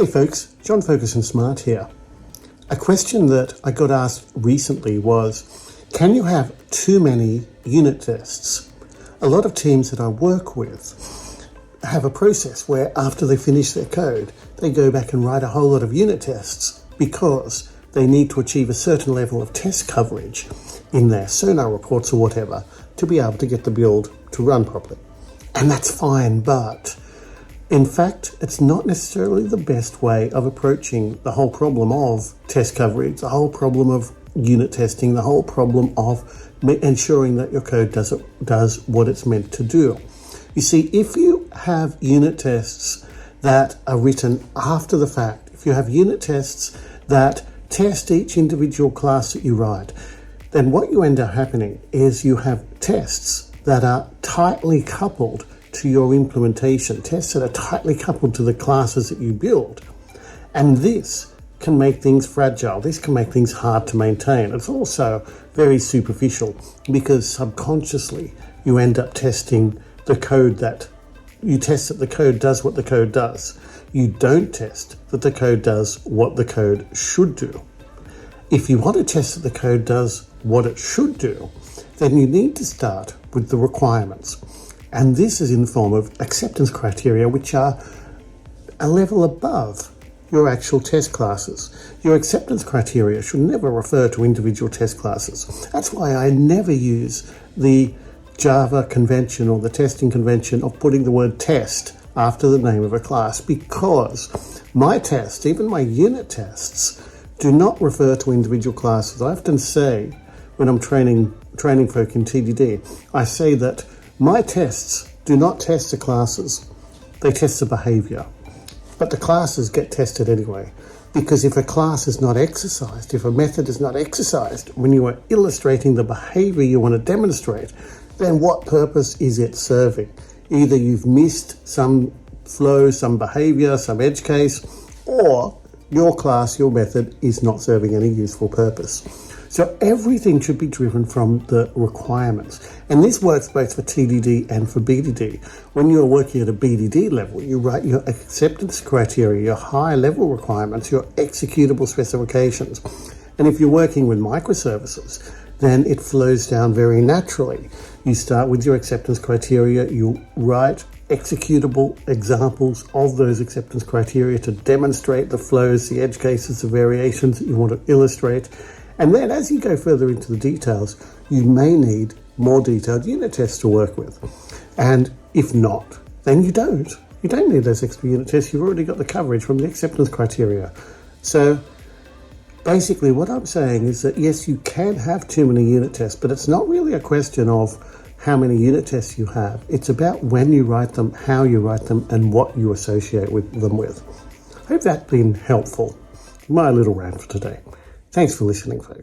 Hey folks, John Ferguson Smart here. A question that I got asked recently was, can you have too many unit tests? A lot of teams that I work with have a process where after they finish their code, they go back and write a whole lot of unit tests because they need to achieve a certain level of test coverage in their sonar reports or whatever to be able to get the build to run properly. And that's fine, but in fact, it's not necessarily the best way of approaching the whole problem of test coverage, the whole problem of unit testing, the whole problem of ensuring that your code does what it's meant to do. You see, if you have unit tests that are written after the fact, if you have unit tests that test each individual class that you write, then what you end up happening is you have tests that are tightly coupled to your implementation, tests that are tightly coupled to the classes that you build. And this can make things fragile. This can make things hard to maintain. It's also very superficial because subconsciously you end up testing the code that the code does what the code does. You don't test that the code does what the code should do. If you want to test that the code does what it should do, then you need to start with the requirements. And this is in the form of acceptance criteria, which are a level above your actual test classes. Your acceptance criteria should never refer to individual test classes. That's why I never use the Java convention or the testing convention of putting the word test after the name of a class, because my tests, even my unit tests, do not refer to individual classes. I often say when I'm training folk in TDD, I say that my tests do not test the classes, they test the behavior. But the classes get tested anyway, because if a class is not exercised, if a method is not exercised when you are illustrating the behavior you want to demonstrate, then what purpose is it serving? Either you've missed some flow, some behavior, some edge case, or your class, your method is not serving any useful purpose. So everything should be driven from the requirements. And this works both for TDD and for BDD. When you're working at a BDD level, you write your acceptance criteria, your high level requirements, your executable specifications. And if you're working with microservices, then it flows down very naturally. You start with your acceptance criteria, you write executable examples of those acceptance criteria to demonstrate the flows, the edge cases, the variations that you want to illustrate. And then as you go further into the details, you may need more detailed unit tests to work with. And if not, then you don't. You don't need those extra unit tests. You've already got the coverage from the acceptance criteria. So basically what I'm saying is that yes, you can have too many unit tests, but it's not really a question of how many unit tests you have. It's about when you write them, how you write them, and what you associate them with. I hope that's been helpful. My little rant for today. Thanks for listening, folks.